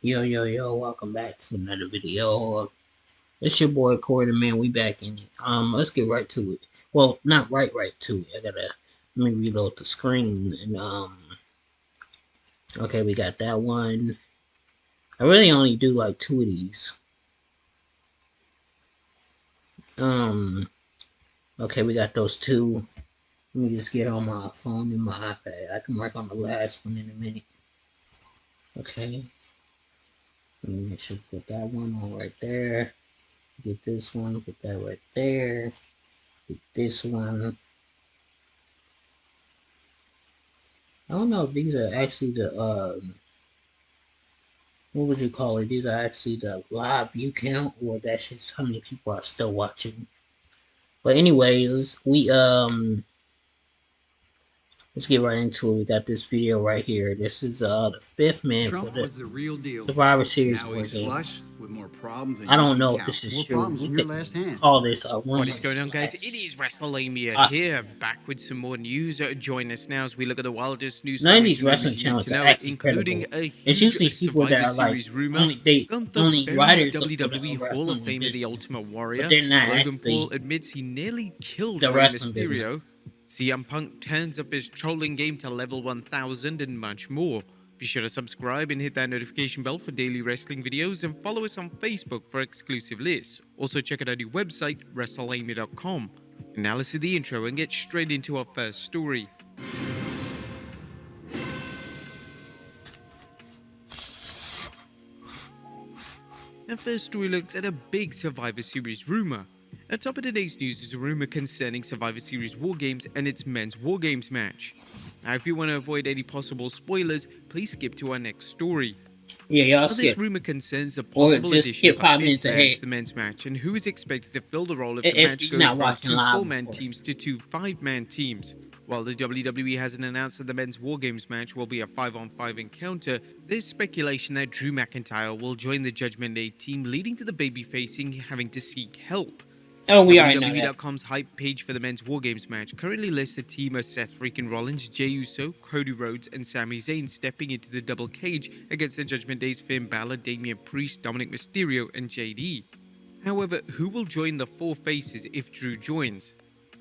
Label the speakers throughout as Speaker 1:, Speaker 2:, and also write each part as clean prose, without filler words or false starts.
Speaker 1: Yo, welcome back to another video. It's your boy Corey the Man. We back in it. Let's get right to it. Well, not right to it. Let me reload the screen and okay, we got that one. I really only do like two of these. Um, okay, we got those two. Let me just get on my phone and my iPad. I can work on the last one in a minute. Okay. Let me make sure to put that one on right there. Get this one, put that right there. Get this one. I don't know if these are actually the what would you call it? These are actually the live view count, or that's just how many people are still watching. But anyways, let's get right into it. We got this video right here. This is the fifth man
Speaker 2: Trump
Speaker 1: for the
Speaker 2: was the real deal.
Speaker 1: Survivor Series
Speaker 2: Now
Speaker 1: war
Speaker 2: he's
Speaker 1: game.
Speaker 2: flush with more problems than
Speaker 1: I don't
Speaker 2: you
Speaker 1: know
Speaker 2: can
Speaker 1: if this
Speaker 2: count.
Speaker 1: is
Speaker 2: More
Speaker 1: true.
Speaker 2: problems
Speaker 1: We
Speaker 2: in your
Speaker 1: could
Speaker 2: last hand.
Speaker 1: call this a
Speaker 3: What is going on, guys? It is WrestleMania here, back with some more news. Join us now as we look at the wildest news
Speaker 1: None of
Speaker 3: stories
Speaker 1: these
Speaker 3: and rumors
Speaker 1: wrestling
Speaker 3: you need
Speaker 1: channels
Speaker 3: to
Speaker 1: are
Speaker 3: know,
Speaker 1: actually
Speaker 3: including
Speaker 1: credible.
Speaker 3: a
Speaker 1: It's
Speaker 3: huge
Speaker 1: usually people that
Speaker 3: Survivor
Speaker 1: are like
Speaker 3: Series rumor. Gunther
Speaker 1: only
Speaker 3: buries
Speaker 1: writers for the
Speaker 3: WWE Hall of
Speaker 1: wrestling
Speaker 3: Famer The
Speaker 1: business,
Speaker 3: Ultimate
Speaker 1: but
Speaker 3: Warrior.
Speaker 1: they're not
Speaker 3: Logan Paul
Speaker 1: actually
Speaker 3: admits he nearly killed
Speaker 1: the
Speaker 3: Rey
Speaker 1: wrestling
Speaker 3: Mysterio.
Speaker 1: business.
Speaker 3: CM Punk turns up his trolling game to level 1000 and much more. Be sure to subscribe and hit that notification bell for daily wrestling videos and follow us on Facebook for exclusive lists. Also check out our new website, WrestleMania.com. And now let's see the intro and get straight into our first story. Our first story looks at a big Survivor Series rumor. At top of today's news is a rumor concerning Survivor Series War Games and its men's War Games match. Now, if you want to avoid any possible spoilers, please skip to our next story.
Speaker 1: Yeah, y'all
Speaker 3: Now, this
Speaker 1: skip.
Speaker 3: rumor concerns a
Speaker 1: Or
Speaker 3: possible
Speaker 1: just
Speaker 3: addition
Speaker 1: skip
Speaker 3: of a
Speaker 1: 5
Speaker 3: fifth
Speaker 1: minutes
Speaker 3: man
Speaker 1: ahead
Speaker 3: to the men's match and who is expected to fill the role if the
Speaker 1: if
Speaker 3: match
Speaker 1: you're
Speaker 3: goes
Speaker 1: not
Speaker 3: from
Speaker 1: watching
Speaker 3: two
Speaker 1: live,
Speaker 3: 4-man
Speaker 1: of course.
Speaker 3: teams to two 5-man teams. While the WWE hasn't announced that the men's War Games match will be a 5-on-5 encounter, there's speculation that Drew McIntyre will join the Judgment Day team, leading to the babyface having to seek help.
Speaker 1: Oh, we already know that.
Speaker 3: WWE.com's hype page for the men's War Games match currently lists a team of Seth freaking Rollins, Jey Uso, Cody Rhodes, and Sami Zayn stepping into the double cage against the Judgment Day's Finn Balor, Damian Priest, Dominic Mysterio, and JD. However, who will join the four faces if Drew joins?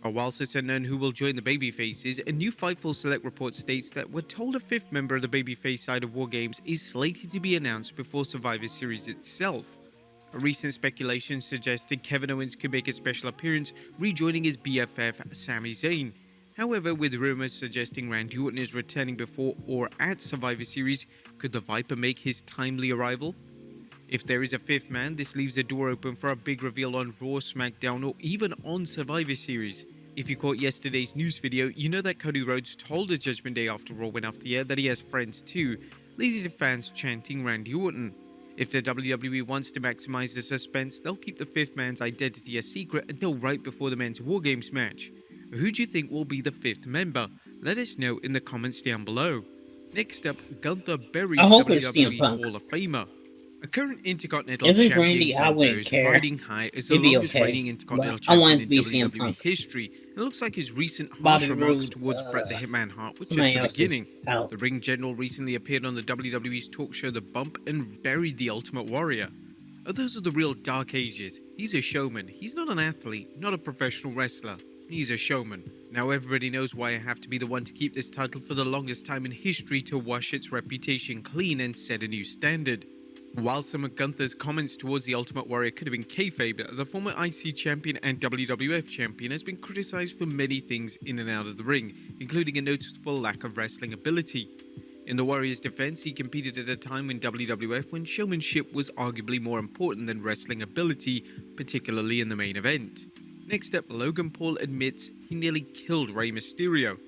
Speaker 3: Whilst it's unknown who will join the babyfaces, a new Fightful Select report states that we're told a fifth member of the babyface side of War Games is slated to be announced before Survivor Series itself. A recent speculation suggested Kevin Owens could make a special appearance, rejoining his BFF Sami Zayn. However, with rumors suggesting Randy Orton is returning before or at Survivor Series, could the Viper make his timely arrival? If there is a fifth man, this leaves a door open for a big reveal on Raw, SmackDown, or even on Survivor Series. If you caught yesterday's news video, you know that Cody Rhodes told the Judgment Day after Raw went off the air that he has friends too, leading to fans chanting Randy Orton. If the WWE wants to maximize the suspense, they'll keep the fifth man's identity a secret until right before the men's War Games match. Who do you think will be the fifth member? Let us know in the comments down below. Next up, Gunther buries
Speaker 1: I hope it's CM
Speaker 3: WWE
Speaker 1: Punk.
Speaker 3: Hall of Famer. A current Intercontinental
Speaker 1: If it's
Speaker 3: Champion,
Speaker 1: Randy, I
Speaker 3: Gunther
Speaker 1: wouldn't
Speaker 3: is
Speaker 1: care.
Speaker 3: riding high as the
Speaker 1: It'd be
Speaker 3: longest
Speaker 1: okay.
Speaker 3: reigning Intercontinental
Speaker 1: But I want
Speaker 3: Champion
Speaker 1: it to be
Speaker 3: in
Speaker 1: CM
Speaker 3: WWE
Speaker 1: Punk.
Speaker 3: history. It looks like his recent
Speaker 1: Bobby
Speaker 3: harsh remarks
Speaker 1: Roode,
Speaker 3: towards Bret the Hitman Hart was just
Speaker 1: somebody
Speaker 3: the
Speaker 1: else is
Speaker 3: beginning.
Speaker 1: out.
Speaker 3: The Ring General recently appeared on the WWE's talk show The Bump and buried the Ultimate Warrior. Those are the real dark ages. He's a showman. He's not an athlete, not a professional wrestler. He's a showman. Now everybody knows why I have to be the one to keep this title for the longest time in history to wash its reputation clean and set a new standard. While some of Gunther's comments towards the Ultimate Warrior could have been kayfabe, the former IC champion and WWF champion has been criticized for many things in and out of the ring, including a noticeable lack of wrestling ability. In the Warrior's defense, he competed at a time in WWF when showmanship was arguably more important than wrestling ability, particularly in the main event. Next up, Logan Paul admits he nearly killed Rey Mysterio.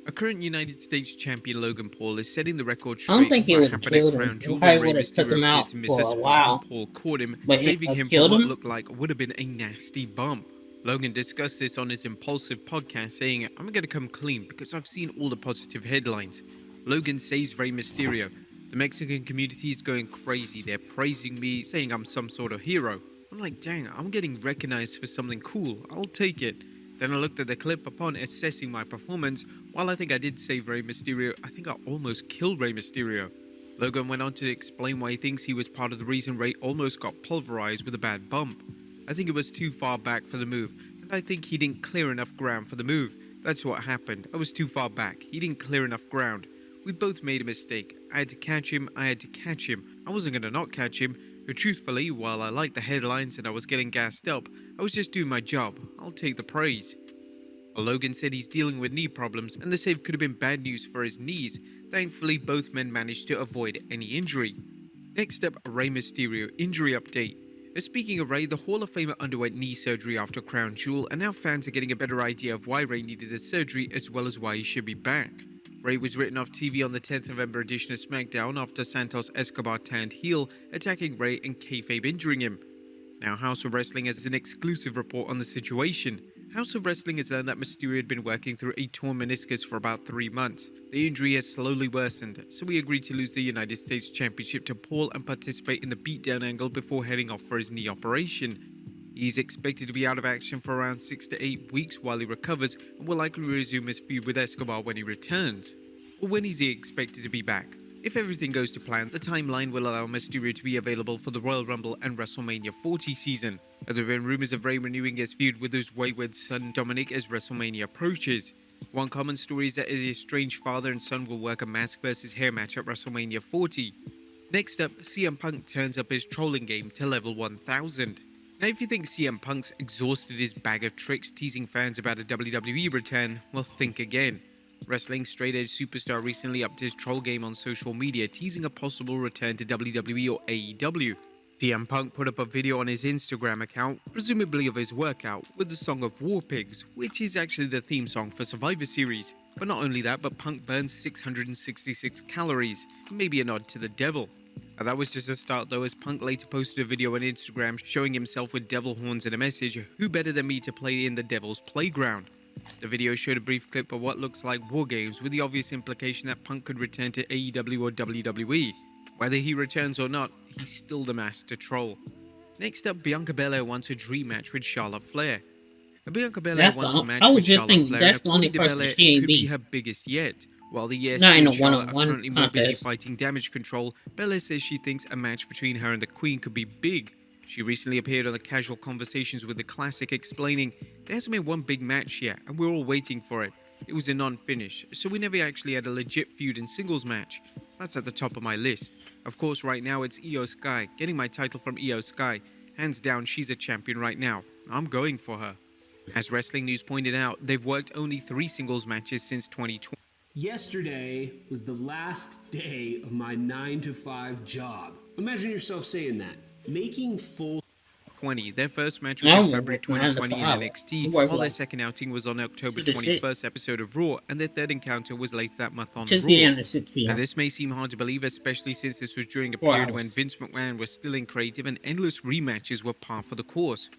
Speaker 3: A current United States champion Logan Paul is setting the record
Speaker 1: I don't
Speaker 3: straight
Speaker 1: think he
Speaker 3: for
Speaker 1: would
Speaker 3: what
Speaker 1: have
Speaker 3: happened at
Speaker 1: killed
Speaker 3: Crown
Speaker 1: him.
Speaker 3: Jewel
Speaker 1: Probably
Speaker 3: when Rey
Speaker 1: would have took him
Speaker 3: Mysterio
Speaker 1: out
Speaker 3: appeared to miss
Speaker 1: for
Speaker 3: a
Speaker 1: a
Speaker 3: spot
Speaker 1: while.
Speaker 3: and Paul caught him,
Speaker 1: But
Speaker 3: saving him
Speaker 1: killed
Speaker 3: from what
Speaker 1: him?
Speaker 3: looked like would have been a nasty bump. Logan discussed this on his Impulsive podcast, saying, "I'm going to come clean because I've seen all the positive headlines." Logan says Rey Mysterio. The Mexican community is going crazy. They're praising me, saying I'm some sort of hero. I'm like, dang, I'm getting recognized for something cool. I'll take it. Then I looked at the clip upon assessing my performance. While I think I did save Rey Mysterio, I think I almost killed Rey Mysterio. Logan went on to explain why he thinks he was part of the reason Ray almost got pulverized with a bad bump. I think it was too far back for the move, and I think he didn't clear enough ground for the move. That's what happened. I was too far back. He didn't clear enough ground. We both made a mistake. I had to catch him. I wasn't going to not catch him. But truthfully, while I liked the headlines and I was getting gassed up, I was just doing my job. I'll take the praise. Well, Logan said he's dealing with knee problems, and the save could have been bad news for his knees. Thankfully, both men managed to avoid any injury. Next up, Rey Mysterio injury update. Speaking of Rey, the Hall of Famer underwent knee surgery after Crown Jewel, and now fans are getting a better idea of why Rey needed the surgery as well as why he should be back. Rey was written off TV on the 10th November edition of SmackDown after Santos Escobar turned heel, attacking Rey and kayfabe injuring him. Now House of Wrestling has an exclusive report on the situation. House of Wrestling has learned that Mysterio had been working through a torn meniscus for about 3 months. The injury has slowly worsened, so he agreed to lose the United States Championship to Paul and participate in the beatdown angle before heading off for his knee operation. He's expected to be out of action for around 6 to 8 weeks while he recovers, and will likely resume his feud with Escobar when he returns. Or when is he expected to be back? If everything goes to plan, the timeline will allow Mysterio to be available for the Royal Rumble and WrestleMania 40 season. There have been rumors of Rey renewing his feud with his wayward son Dominic as WrestleMania approaches. One common story is that his estranged father and son will work a mask versus hair match at WrestleMania 40. Next up, CM Punk turns up his trolling game to level 1000. Now if you think CM Punk's exhausted his bag of tricks teasing fans about a WWE return, well think again. Wrestling straight edge superstar recently upped his troll game on social media, teasing a possible return to WWE or AEW. CM Punk put up a video on his Instagram account, presumably of his workout, with the song of War Pigs, which is actually the theme song for Survivor Series. But not only that, but Punk burned 666 calories, maybe a nod to the devil. Now that was just a start though, as Punk later posted a video on Instagram showing himself with devil horns and a message, "Who better than me to play in the devil's playground?" The video showed a brief clip of what looks like War Games, with the obvious implication that Punk could return to AEW or WWE. Whether he returns or not, he's still the master troll. Next up, Bianca Belair wants a dream match with Charlotte Flair. Bianca Belair wants a match with Charlotte Flair, and according to Belair, it could be her biggest yet. While the EST and Charlotte are currently more busy fighting Damage Control, Belair says she thinks a match between her and the Queen could be big. She recently appeared on the Casual Conversations with the Classic, explaining, "There hasn't been one big match yet, and we're all waiting for it. It was a non-finish, so we never actually had a legit feud and singles match. That's at the top of my list. Of course, right now it's Io Sky, getting my title from Io Sky. Hands down, she's a champion right now. I'm going for her." As Wrestling News pointed out, they've worked only 3 singles matches since 2020.
Speaker 4: Yesterday was the last day of my 9-to-5 job. Imagine yourself saying that. Making full.
Speaker 3: Their first match was in February 2020 in NXT, while their second outing was on October 21st episode of Raw, and their third encounter was later that month on Raw. Now this may seem hard to believe, especially since this was during a period when Vince McMahon was still in creative and endless rematches were par for the course.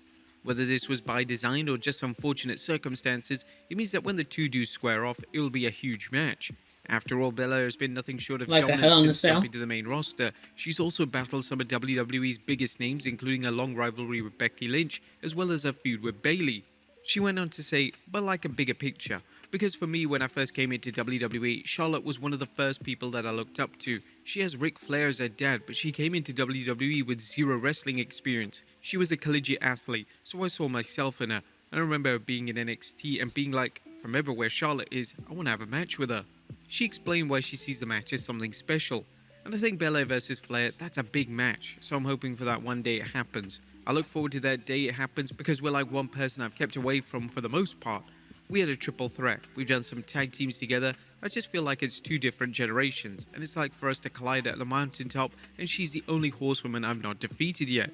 Speaker 3: Whether this was by design or just unfortunate circumstances, it means that when the two do square off, it will be a huge match. After all, Belair has been nothing short of dominant since jumping to the main roster. She's also battled some of WWE's biggest names, including a long rivalry with Becky Lynch, as well as a feud with Bayley. She went on to say, "But like a bigger picture. Because for me, when I first came into WWE, Charlotte was one of the first people that I looked up to. She has Ric Flair as her dad, but she came into WWE with 0 wrestling experience. She was a collegiate athlete, so I saw myself in her. And I remember being in NXT and being like, from everywhere Charlotte is, I want to have a match with her." She explained why she sees the match as something special. And I think Belair versus Flair, that's a big match, so I'm hoping for that one day it happens. I look forward to that day it happens because we're like one person I've kept away from for the most part. We had a triple threat, we've done some tag teams together, I just feel like it's 2 different generations, and it's like for us to collide at the mountaintop, and she's the only horsewoman I've not defeated yet.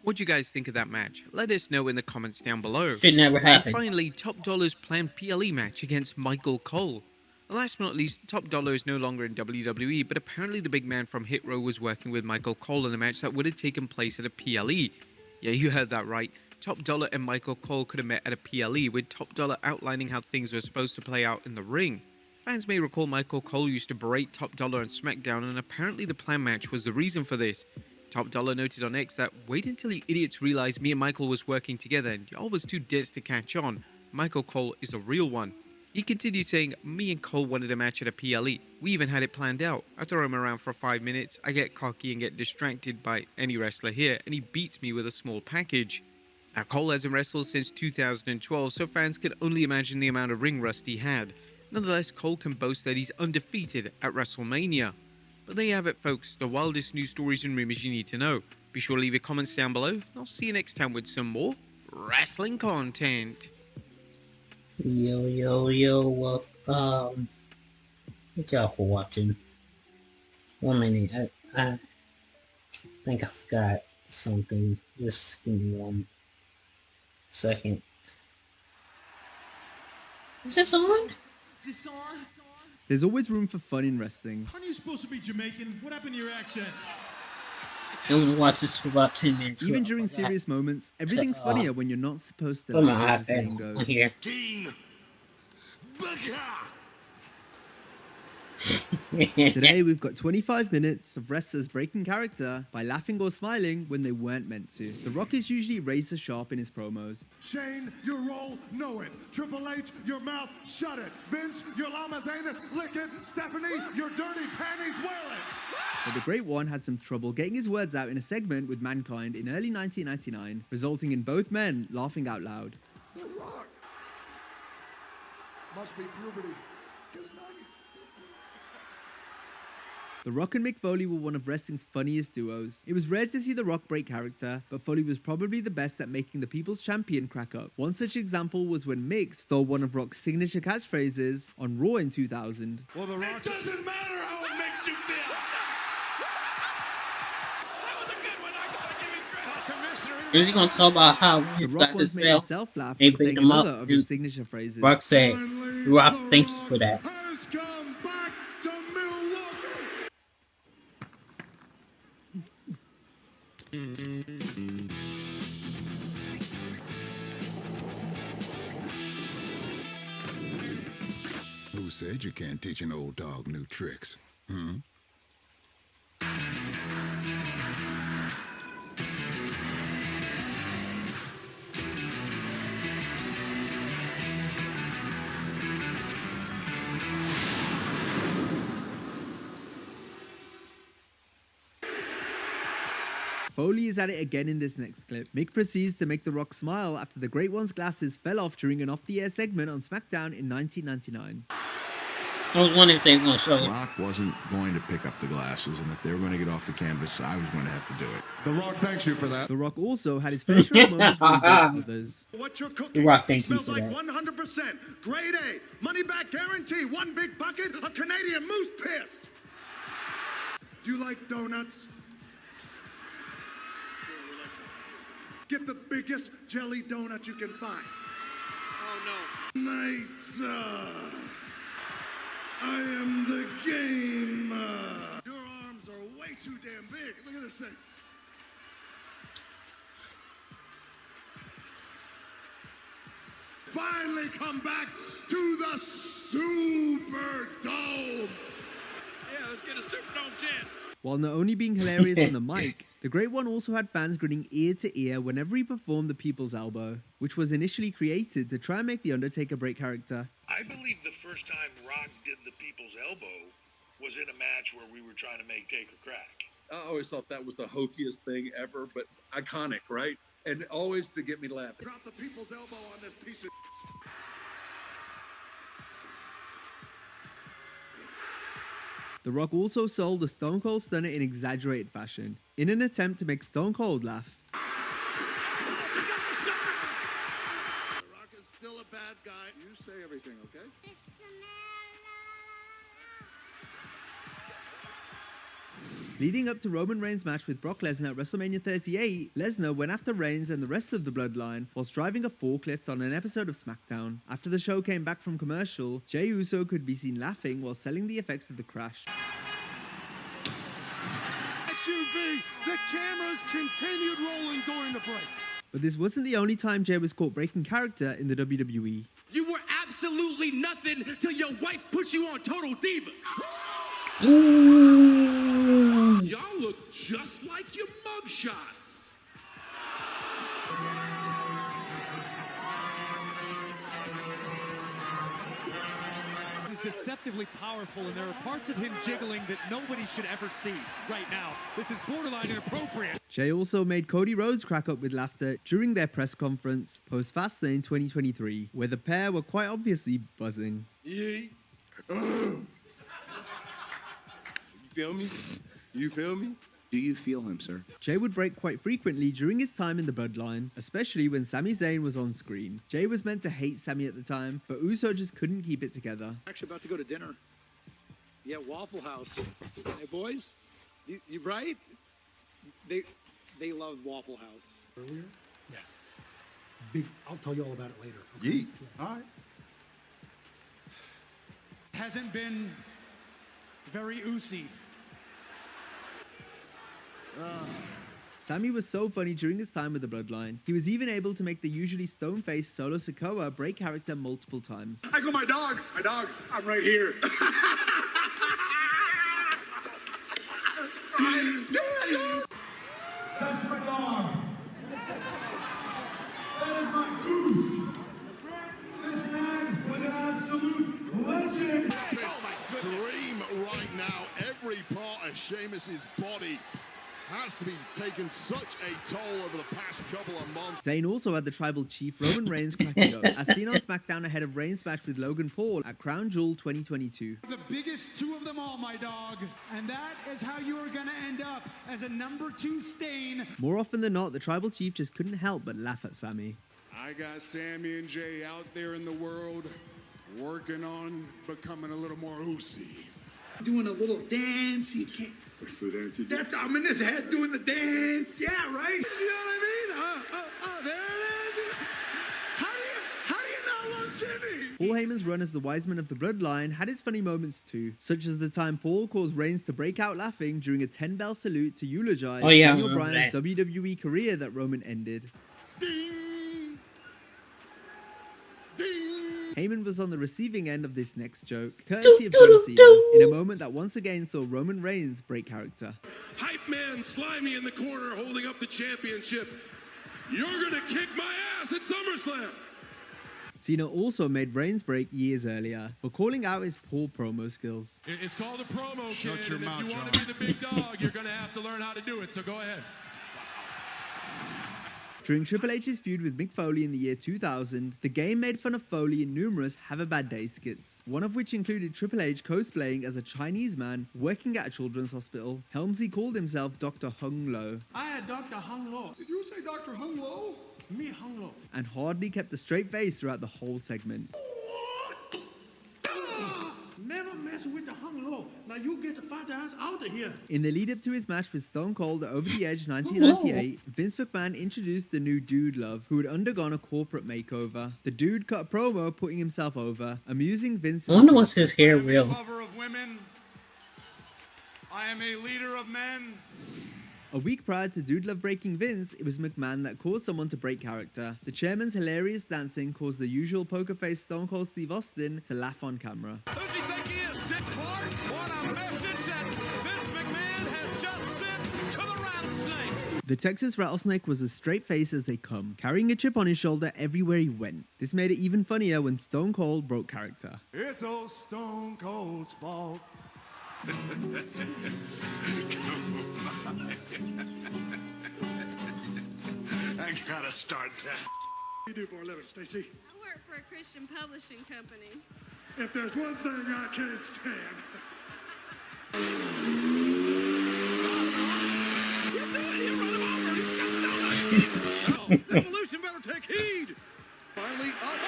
Speaker 3: What do you guys think of that match? Let us know in the comments down below.
Speaker 1: Should never happen.
Speaker 3: And finally, Top Dollar's planned PLE match against Michael Cole. Last but not least, Top Dollar is no longer in WWE, but apparently the big man from Hit Row was working with Michael Cole in a match that would have taken place at a PLE. Yeah, you heard that right. Top Dollar and Michael Cole could have met at a PLE, with Top Dollar outlining how things were supposed to play out in the ring. Fans may recall Michael Cole used to berate Top Dollar on SmackDown, and apparently the planned match was the reason for this. Top Dollar noted on X that, "Wait until you idiots realized me and Michael was working together and y'all was too dense to catch on. Michael Cole is a real one." He continued saying, "Me and Cole wanted a match at a PLE. We even had it planned out. I throw him around for 5 minutes, I get cocky and get distracted by any wrestler here, and he beats me with a small package." Now, Cole hasn't wrestled since 2012, so fans can only imagine the amount of ring rust he had. Nonetheless, Cole can boast that he's undefeated at WrestleMania. But there you have it, folks, the wildest news stories and rumors you need to know. Be sure to leave your comments down below, and I'll see you next time with some more wrestling content.
Speaker 1: Yo, thank y'all for watching. 1 minute, I think I forgot something. Just give me 1 second. Is this on?
Speaker 5: There's always room for fun in wrestling.
Speaker 6: Aren't you supposed to be Jamaican? What happened to your accent?
Speaker 1: I'm gonna watch this for about 10 minutes.
Speaker 5: Even during serious moments, everything's funnier when you're not supposed to
Speaker 1: Put my
Speaker 5: laugh, as the saying
Speaker 1: iPad on
Speaker 5: goes.
Speaker 1: here.
Speaker 2: King Baka!
Speaker 5: Today we've got 25 minutes of wrestlers breaking character by laughing or smiling when they weren't meant to. The Rock is usually razor sharp in his promos.
Speaker 6: Shane, your role, know it. Triple H, your mouth, shut it. Vince, your llama's anus, lick it. Stephanie, your dirty panties, wear it.
Speaker 5: But the Great One had some trouble getting his words out in a segment with Mankind in early 1999, resulting in both men laughing out loud.
Speaker 6: The Rock. Must be puberty. It's 90.
Speaker 5: The Rock and Mick Foley were one of wrestling's funniest duos. It was rare to see The Rock break character, but Foley was probably the best at making the People's Champion crack up. One such example was when Mick stole one of Rock's signature catchphrases on Raw in 2000.
Speaker 6: Well, the Rock.
Speaker 2: It doesn't matter how it makes you feel. That was a good one. I gotta give him credit. Commissioner.
Speaker 1: Is he gonna talk about how
Speaker 5: The
Speaker 1: Vince
Speaker 5: Rock
Speaker 1: got
Speaker 5: once
Speaker 1: his
Speaker 5: made
Speaker 1: belt?
Speaker 5: himself laugh
Speaker 1: They
Speaker 5: when
Speaker 1: beat
Speaker 5: saying
Speaker 1: him up,
Speaker 5: another of his
Speaker 1: dude.
Speaker 5: signature phrases.
Speaker 1: Rock said,
Speaker 6: Finally,
Speaker 1: Rock,
Speaker 6: The
Speaker 1: thank you for
Speaker 6: Rock
Speaker 1: that.
Speaker 6: has come back to Milwaukee.
Speaker 7: Who said you can't teach an old dog new tricks?
Speaker 5: Foley is at it again in this next clip. Mick proceeds to make The Rock smile after the Great One's glasses fell off during an off-the-air segment on SmackDown in 1999.
Speaker 1: I was wondering if they were gonna show it.
Speaker 8: Rock wasn't going to pick up the glasses, and if they were going to get off the canvas, I was going to have to do it.
Speaker 6: The Rock thanks you for that.
Speaker 5: The Rock also had his fair share of moments with both others.
Speaker 6: What you're cooking
Speaker 1: The Rock, thank you
Speaker 6: smells
Speaker 1: for
Speaker 6: like
Speaker 1: that.
Speaker 6: 100% grade A, money back guarantee, one big bucket of Canadian moose piss. Do you like donuts? Get the biggest jelly donut you can find. Oh no. Nights, I am the game. Your arms are way too damn big. Look at this thing. Finally come back to the Superdome.
Speaker 2: Yeah, let's get a Superdome chance.
Speaker 5: While not only being hilarious on the mic, the Great One also had fans grinning ear to ear whenever he performed the People's Elbow, which was initially created to try and make The Undertaker break character.
Speaker 9: I believe the first time Rock did the People's Elbow was in a match where we were trying to make Taker crack.
Speaker 10: I always thought that was the hokiest thing ever, but iconic, right? And always to get me laughing.
Speaker 6: Drop the people's elbow on this piece of.
Speaker 5: The Rock also sold the Stone Cold Stunner in exaggerated fashion, in an attempt to make Stone Cold laugh.
Speaker 6: The Rock is still a bad guy. You say everything, okay?
Speaker 5: Leading up to Roman Reigns' match with Brock Lesnar at WrestleMania 38, Lesnar went after Reigns and the rest of the Bloodline whilst driving a forklift on an episode of SmackDown. After the show came back from commercial, Jey Uso could be seen laughing while selling the effects of the crash.
Speaker 6: SUV, the cameras continued rolling during the break.
Speaker 5: But this wasn't the only time Jey was caught breaking character in the WWE.
Speaker 11: You were absolutely nothing till your wife put you on Total Divas.
Speaker 1: Ooh.
Speaker 11: Y'all look just like your mugshots.
Speaker 12: deceptively powerful, and there are parts of him jiggling that nobody should ever see right now. This is borderline inappropriate.
Speaker 5: Jay also made Cody Rhodes crack up with laughter during their press conference post-Fastlane 2023, where the pair were quite obviously buzzing.
Speaker 13: You feel me? You feel me? Do you feel him, sir?
Speaker 5: Jay would break quite frequently during his time in the Bloodline, especially when Sami Zayn was on screen. Jay was meant to hate Sami at the time, but Uso just couldn't keep it together.
Speaker 14: Actually about to go to dinner. Yeah, Waffle House. Hey, boys, you right? They love Waffle House.
Speaker 15: Earlier? Yeah. Big, I'll tell you all about it later. Okay?
Speaker 13: Yeet.
Speaker 15: Yeah. All right.
Speaker 11: Hasn't been very oozy.
Speaker 5: Sami was so funny during his time with the Bloodline. He was even able to make the usually stone-faced Solo Sikoa break character multiple times.
Speaker 13: I go, my dog, I'm right here.
Speaker 6: That's my dog. That is my goose. This man was an absolute legend.
Speaker 16: Dream right now. Every part of Sheamus's body has to be taking such a toll over the past couple of months.
Speaker 5: Zayn also had the tribal chief Roman Reigns cracking up, as seen on SmackDown ahead of Reigns' match with Logan Paul at Crown Jewel 2022.
Speaker 11: The biggest two of them all, my dog. And that is how you are going to end up as a number 2 stain.
Speaker 5: More often than not, the tribal chief just couldn't help but laugh at Sami.
Speaker 16: I got Sami and Jay out there in the world working on becoming a little more oozy.
Speaker 14: Doing a little dance. You can't.
Speaker 13: What's the dance you do?
Speaker 14: That's, I'm in his head doing the dance. Yeah, right? You know what I mean? There it is. How do you not love Jimmy?
Speaker 5: Paul Heyman's run as the wise man of the Bloodline had its funny moments too, such as the time Paul caused Reigns to break out laughing during a 10-bell salute to eulogize Daniel Bryan's WWE career that Roman ended.
Speaker 16: Ding! Ding!
Speaker 5: Heyman was on the receiving end of this next joke, courtesy of John Cena, in a moment that once again saw Roman Reigns break character.
Speaker 2: Hype man Slimy in the corner holding up the championship. You're gonna kick my ass at SummerSlam.
Speaker 5: Cena also made Reigns break years earlier for calling out his poor promo skills.
Speaker 2: It's called a promo,
Speaker 16: Shut
Speaker 2: kid,
Speaker 16: your
Speaker 2: and
Speaker 16: mouth,
Speaker 2: if you want
Speaker 16: John.
Speaker 2: to be the big dog, you're gonna have to learn how to do it, so go ahead.
Speaker 5: During Triple H's feud with Mick Foley in the year 2000, the game made fun of Foley in numerous Have a Bad Day skits, one of which included Triple H cosplaying as a Chinese man working at a children's hospital. Helmsley called himself Dr. Hung Lo,
Speaker 15: I had Dr. Hung Lo.
Speaker 13: Did you say Dr. Hung Lo?
Speaker 15: Me Hung Lo.
Speaker 5: and hardly kept a straight face throughout the whole segment.
Speaker 15: Never mess with the Hung Lo. Now you get the fat ass out of here.
Speaker 5: In the lead up to his match with Stone Cold at Over the Edge 1998, Vince McMahon introduced the new Dude Love, who had undergone a corporate makeover. The Dude cut a promo putting himself over, amusing Vince.
Speaker 1: I wonder what's his hair real.
Speaker 2: Lover of women. I am a leader of men.
Speaker 5: A week prior to Dude Love breaking Vince, it was McMahon that caused someone to break character. The chairman's hilarious dancing caused the usual poker face Stone Cold Steve Austin to laugh on camera.
Speaker 2: Who do you think he is, Dick Clark? What a message that Vince McMahon has just sent to the rattlesnake.
Speaker 5: The Texas Rattlesnake was as straight faced as they come, carrying a chip on his shoulder everywhere he went. This made it even funnier when Stone Cold broke character.
Speaker 6: It's old Stone Cold's fault.
Speaker 13: I gotta start that.
Speaker 6: What do you do for a living, Stacy?
Speaker 17: I work for a Christian publishing company.
Speaker 6: If there's one thing I can't stand.
Speaker 2: Evolution better take heed. Finally up.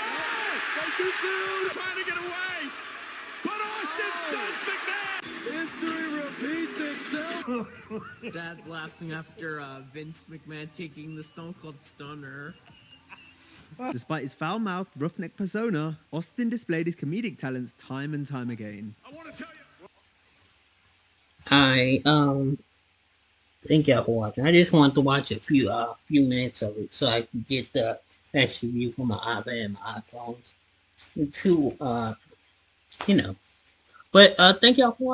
Speaker 2: Way too soon. Trying to get away. But Austin stuns McMahon.
Speaker 14: History repeats itself.
Speaker 18: Dad's laughing after Vince McMahon taking the Stone Cold Stunner.
Speaker 5: Despite his foul-mouthed, roughneck persona, Austin displayed his comedic talents time and time again.
Speaker 2: I want to tell you.
Speaker 1: Thank y'all for watching. I just wanted to watch a few minutes of it so I could get the best review for my iPad and my iPhones. To, you know. But thank y'all for watching.